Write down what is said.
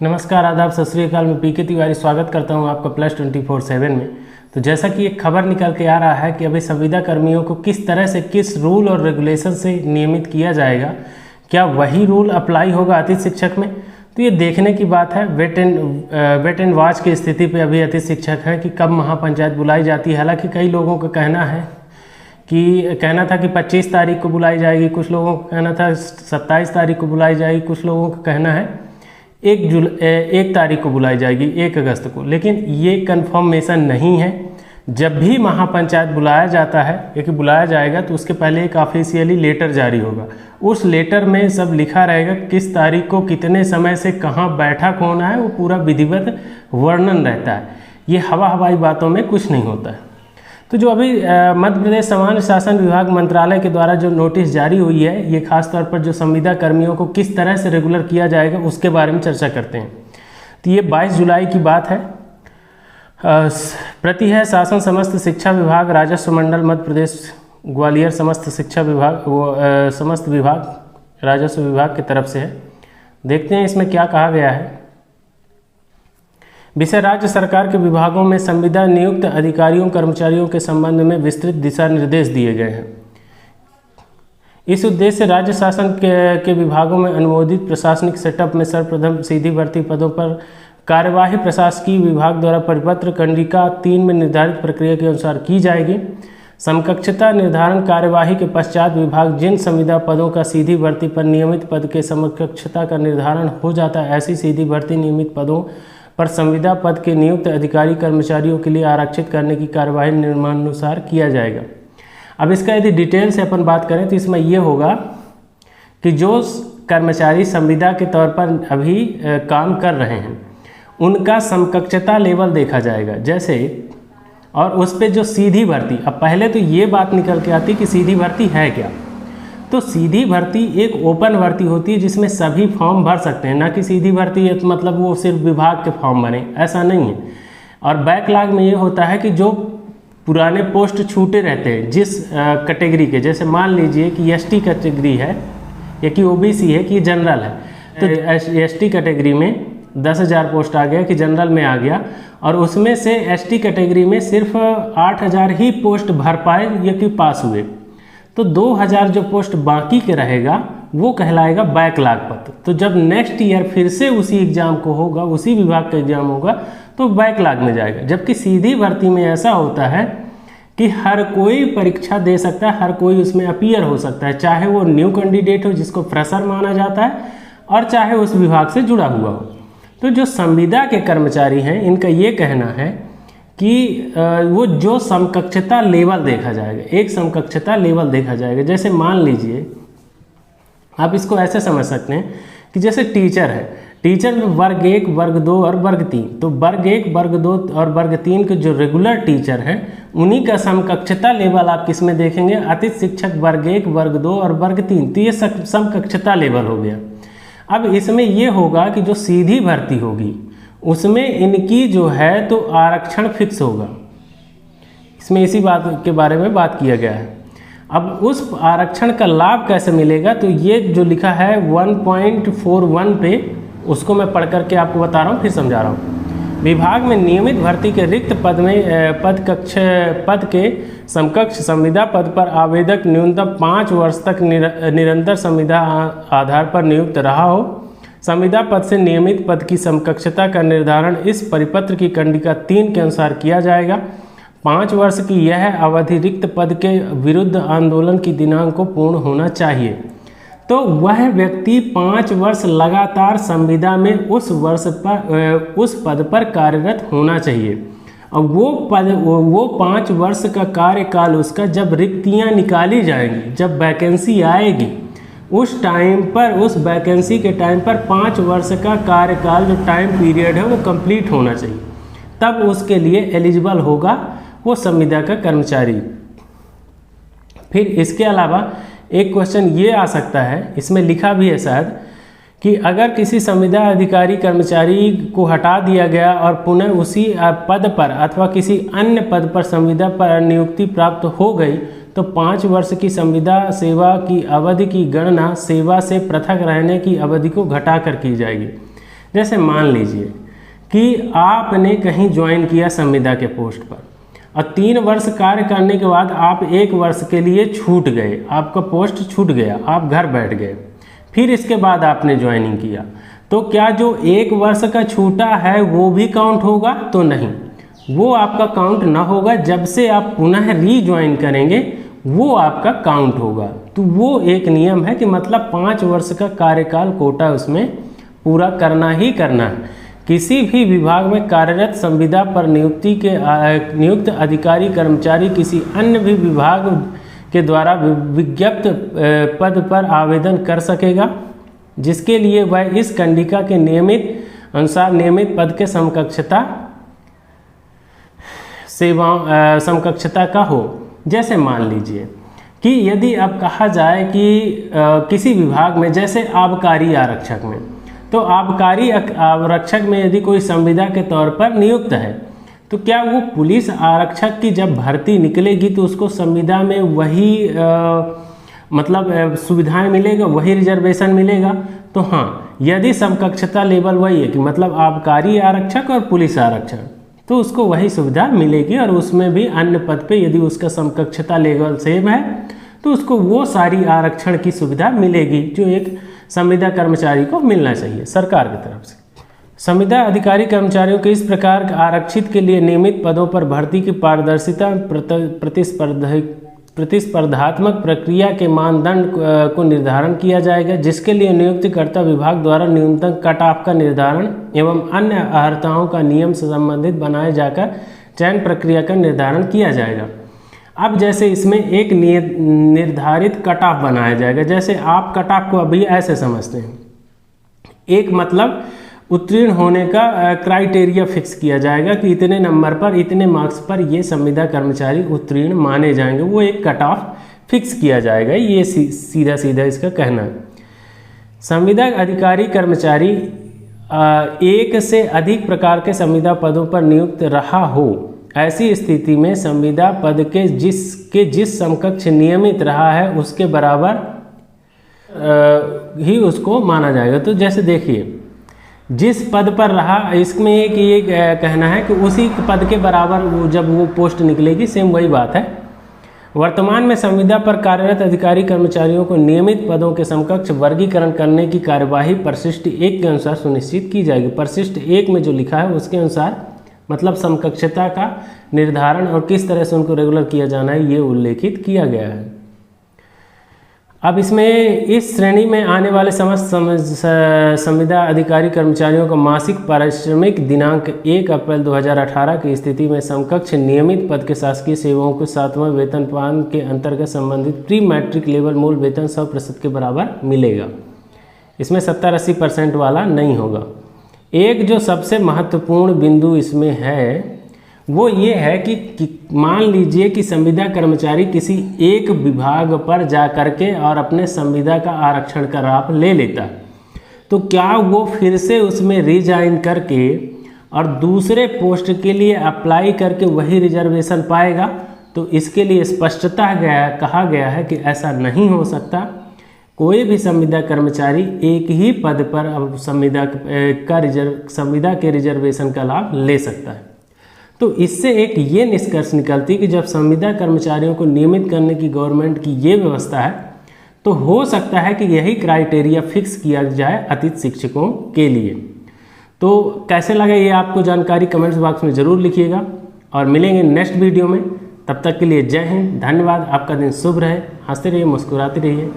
नमस्कार, आदाब, सत श्री अकाल। मैं पीके तिवारी स्वागत करता हूं आपका +24/7 में। तो जैसा कि एक खबर निकल के आ रहा है कि अभी संविदा कर्मियों को किस तरह से किस रूल और रेगुलेशन से नियमित किया जाएगा, क्या वही रूल अप्लाई होगा अतिथि शिक्षक में? तो ये देखने की बात है। वेट एंड वॉच की स्थिति पे अभी अतिथि शिक्षक हैं कि कब महापंचायत बुलाई जाती है। हालांकि कई लोगों का कहना था कि 25 तारीख को बुलाई जाएगी, कुछ लोगों का कहना था 27 तारीख को बुलाई जाएगी, कुछ लोगों का कहना है 1 तारीख को बुलाई जाएगी, 1 अगस्त को। लेकिन ये कंफर्मेशन नहीं है। जब भी महापंचायत बुलाया जाता है या कि बुलाया जाएगा तो उसके पहले एक ऑफिशियली लेटर जारी होगा। उस लेटर में सब लिखा रहेगा किस तारीख को कितने समय से कहाँ बैठक होना है, वो पूरा विधिवत वर्णन रहता है। ये हवाई बातों में कुछ नहीं होता है। तो जो अभी मध्य प्रदेश सामान्य शासन विभाग मंत्रालय के द्वारा जो नोटिस जारी हुई है, ये खास तौर पर जो संविदा कर्मियों को किस तरह से रेगुलर किया जाएगा उसके बारे में चर्चा करते हैं। तो ये 22 जुलाई की बात है। प्रति है शासन समस्त शिक्षा विभाग, राजस्व मंडल मध्य प्रदेश ग्वालियर, समस्त शिक्षा विभाग समस्त विभाग राजस्व विभाग की तरफ से है। देखते हैं इसमें क्या कहा गया है। विषय राज्य सरकार के विभागों में संविदा नियुक्त अधिकारियों कर्मचारियों के संबंध में विस्तृत दिशा निर्देश दिए गए हैं। इस उद्देश्य से राज्य शासन के विभागों में अनुमोदित प्रशासनिक सेटअप में सर्वप्रथम सीधी भर्ती पदों पर कार्यवाही प्रशासकीय विभाग द्वारा परिपत्र कंडिका 3 में निर्धारित प्रक्रिया के अनुसार की जाएगी। समकक्षता निर्धारण कार्यवाही के पश्चात विभाग जिन संविदा पदों का सीधी भर्ती पर नियमित पद के समकक्षता का निर्धारण हो जाता है, ऐसी सीधी भर्ती नियमित पदों पर संविदा पद के नियुक्त अधिकारी कर्मचारियों के लिए आरक्षित करने की कार्यवाही नियमानुसार किया जाएगा। अब इसका यदि डिटेल से अपन बात करें तो इसमें यह होगा कि जो कर्मचारी संविदा के तौर पर अभी काम कर रहे हैं उनका समकक्षता लेवल देखा जाएगा। जैसे और उस पर जो सीधी भर्ती, अब पहले तो ये बात निकल के आती कि सीधी भर्ती है क्या। तो सीधी भर्ती एक ओपन भर्ती होती है जिसमें सभी फॉर्म भर सकते हैं, ना कि सीधी भर्ती है तो मतलब वो सिर्फ विभाग के फॉर्म भरें, ऐसा नहीं है। और बैकलॉग में ये होता है कि जो पुराने पोस्ट छूटे रहते हैं जिस कैटेगरी के, जैसे मान लीजिए कि एसटी कैटेगरी है या कि ओबीसी है कि जनरल है, तो एसटी कैटेगरी में 10,000 पोस्ट आ गया कि जनरल में आ गया, और उसमें से एसटी कैटेगरी में सिर्फ 8,000 ही पोस्ट भर पाए या कि पास हुए, तो 2,000 जो पोस्ट बाकी के रहेगा वो कहलाएगा बैकलॉग पद। तो जब नेक्स्ट ईयर फिर से उसी एग्जाम को होगा, उसी विभाग का एग्जाम होगा, तो बैकलॉग में जाएगा। जबकि सीधी भर्ती में ऐसा होता है कि हर कोई परीक्षा दे सकता है, हर कोई उसमें अपीयर हो सकता है, चाहे वो न्यू कैंडिडेट हो जिसको फ्रेशर माना जाता है और चाहे उस विभाग से जुड़ा हुआ हो। तो जो संविदा के कर्मचारी हैं इनका ये कहना है कि वो जो समकक्षता लेवल देखा जाएगा, एक समकक्षता लेवल देखा जाएगा। जैसे मान लीजिए आप इसको ऐसे समझ सकते हैं कि जैसे टीचर है, टीचर में वर्ग 1, वर्ग 2 और वर्ग 3। तो वर्ग 1, वर्ग 2 और वर्ग 3 के जो रेगुलर टीचर हैं उन्हीं का समकक्षता लेवल आप किस में देखेंगे, अतिथि शिक्षक वर्ग 1, वर्ग 2 और वर्ग 3। तो ये समकक्षता लेवल हो गया। अब इसमें ये होगा कि जो सीधी भर्ती होगी उसमें इनकी जो है तो आरक्षण फिक्स होगा। इसमें इसी बात के बारे में बात किया गया है। अब उस आरक्षण का लाभ कैसे मिलेगा, तो ये जो लिखा है 1.41 पे, उसको मैं पढ़ करके आपको बता रहा हूँ, फिर समझा रहा हूँ। विभाग में नियमित भर्ती के रिक्त पद में पद के समकक्ष संविदा पद पर आवेदक न्यूनतम 5 वर्ष तक निरंतर संविदा आधार पर नियुक्त रहा हो। संविदा पद से नियमित पद की समकक्षता का निर्धारण इस परिपत्र की कंडिका 3 के अनुसार किया जाएगा। 5 वर्ष की यह अवधि रिक्त पद के विरुद्ध आंदोलन की दिनांक को पूर्ण होना चाहिए। तो वह व्यक्ति 5 वर्ष लगातार संविदा में उस पद पर कार्यरत होना चाहिए। और वो 5 वर्ष का कार्यकाल उसका, जब रिक्तियां निकाली जाएंगी, जब वैकेंसी आएगी, उस टाइम पर, उस वैकेंसी के टाइम पर 5 वर्ष का कार्यकाल जो टाइम पीरियड है वो कंप्लीट होना चाहिए, तब उसके लिए एलिजिबल होगा वो संविदा का कर्मचारी। फिर इसके अलावा एक क्वेश्चन ये आ सकता है, इसमें लिखा भी है शायद, कि अगर किसी संविदा अधिकारी कर्मचारी को हटा दिया गया और पुनः उसी पद पर अथवा किसी अन्य पद पर संविदा पर नियुक्ति प्राप्त हो गई तो 5 वर्ष की संविदा सेवा की अवधि की गणना सेवा से पृथक रहने की अवधि को घटाकर की जाएगी। जैसे मान लीजिए कि आपने कहीं ज्वाइन किया संविदा के पोस्ट पर और 3 वर्ष कार्य करने के बाद आप 1 वर्ष के लिए छूट गए, आपका पोस्ट छूट गया, आप घर बैठ गए, फिर इसके बाद आपने ज्वाइनिंग किया, तो क्या जो 1 वर्ष का छूटा है वो भी काउंट होगा? तो नहीं, वो आपका काउंट ना होगा। जब से आप पुनः रीज्वाइन करेंगे वो आपका काउंट होगा। तो वो एक नियम है कि मतलब 5 वर्ष का कार्यकाल कोटा उसमें पूरा करना ही करना है। किसी भी विभाग में कार्यरत संविदा पर नियुक्त अधिकारी कर्मचारी किसी अन्य भी विभाग के द्वारा विज्ञप्त पद पर आवेदन कर सकेगा, जिसके लिए वह इस कंडिका के नियमित अनुसार नियमित पद के समकक्षता का हो। जैसे मान लीजिए कि यदि अब कहा जाए कि किसी विभाग में, जैसे आबकारी आरक्षक में, तो आबकारी आरक्षक में यदि कोई संविदा के तौर पर नियुक्त है, तो क्या वो पुलिस आरक्षक की जब भर्ती निकलेगी तो उसको संविदा में वही मतलब सुविधाएं मिलेगा, वही रिजर्वेशन मिलेगा? तो हाँ, यदि समकक्षता लेवल वही है कि मतलब आबकारी आरक्षक और पुलिस आरक्षक, तो उसको वही सुविधा मिलेगी और उसमें भी अन्य पद पे यदि उसका समकक्षता लेवल सेम है तो उसको वो सारी आरक्षण की सुविधा मिलेगी जो एक संविदा कर्मचारी को मिलना चाहिए सरकार की तरफ से। संविदा अधिकारी कर्मचारियों के इस प्रकार आरक्षित के लिए नियमित पदों पर भर्ती की पारदर्शिता, प्रतिस्पर्धात्मक प्रक्रिया के मानदंड को निर्धारण किया जाएगा, जिसके लिए नियुक्तिकर्ता विभाग द्वारा न्यूनतम कट ऑफ का निर्धारण एवं अन्य अर्हताओं का नियम से संबंधित बनाए जाकर चयन प्रक्रिया का निर्धारण किया जाएगा। अब जैसे इसमें एक निर्धारित कट ऑफ बनाया जाएगा। जैसे आप कट ऑफ को अभी ऐसे समझते हैं, एक मतलब उत्तीर्ण होने का क्राइटेरिया फिक्स किया जाएगा कि इतने नंबर पर, इतने मार्क्स पर ये संविदा कर्मचारी उत्तीर्ण माने जाएंगे, वो एक कट ऑफ फिक्स किया जाएगा। ये सीधा सीधा इसका कहना है। संविदा अधिकारी कर्मचारी एक से अधिक प्रकार के संविदा पदों पर नियुक्त रहा हो, ऐसी स्थिति में संविदा पद के जिस समकक्ष नियमित रहा है उसके बराबर ही उसको माना जाएगा। तो जैसे देखिए, जिस पद पर रहा, इसमें एक ये कहना है कि उसी पद के बराबर वो जब वो पोस्ट निकलेगी, सेम वही बात है। वर्तमान में संविदा पर कार्यरत अधिकारी कर्मचारियों को नियमित पदों के समकक्ष वर्गीकरण करने की कार्यवाही परिशिष्ट 1 के अनुसार सुनिश्चित की जाएगी। परिशिष्ट 1 में जो लिखा है उसके अनुसार मतलब समकक्षता का निर्धारण और किस तरह से उनको रेगुलर किया जाना है ये उल्लेखित किया गया है। अब इसमें इस श्रेणी में आने वाले समस्त संविदा अधिकारी कर्मचारियों का मासिक पारिश्रमिक दिनांक 1 अप्रैल 2018 की स्थिति में समकक्ष नियमित पद के शासकीय सेवाओं को 7वें वेतनमान के अंतर्गत संबंधित प्री मैट्रिक लेवल मूल वेतन 100% के बराबर मिलेगा। इसमें 70-80% वाला नहीं होगा। एक जो सबसे महत्वपूर्ण बिंदु इसमें है वो ये है कि मान लीजिए कि संविदा कर्मचारी किसी एक विभाग पर जा करके और अपने संविदा का आरक्षण का लाभ ले लेता, तो क्या वो फिर से उसमें रिजाइन करके और दूसरे पोस्ट के लिए अप्लाई करके वही रिजर्वेशन पाएगा? तो इसके लिए स्पष्टता कहा गया है कि ऐसा नहीं हो सकता। कोई भी संविदा कर्मचारी एक ही पद पर संविदा के रिजर्वेशन का लाभ ले सकता है। तो इससे एक ये निष्कर्ष निकलती कि जब संविदा कर्मचारियों को नियमित करने की गवर्नमेंट की ये व्यवस्था है, तो हो सकता है कि यही क्राइटेरिया फिक्स किया जाए अतिथि शिक्षकों के लिए। तो कैसे लगा ये आपको जानकारी कमेंट्स बॉक्स में ज़रूर लिखिएगा और मिलेंगे नेक्स्ट वीडियो में। तब तक के लिए जय हिंद, धन्यवाद। आपका दिन शुभ रहे, हंसते रहिए, मुस्कुराते रहिए।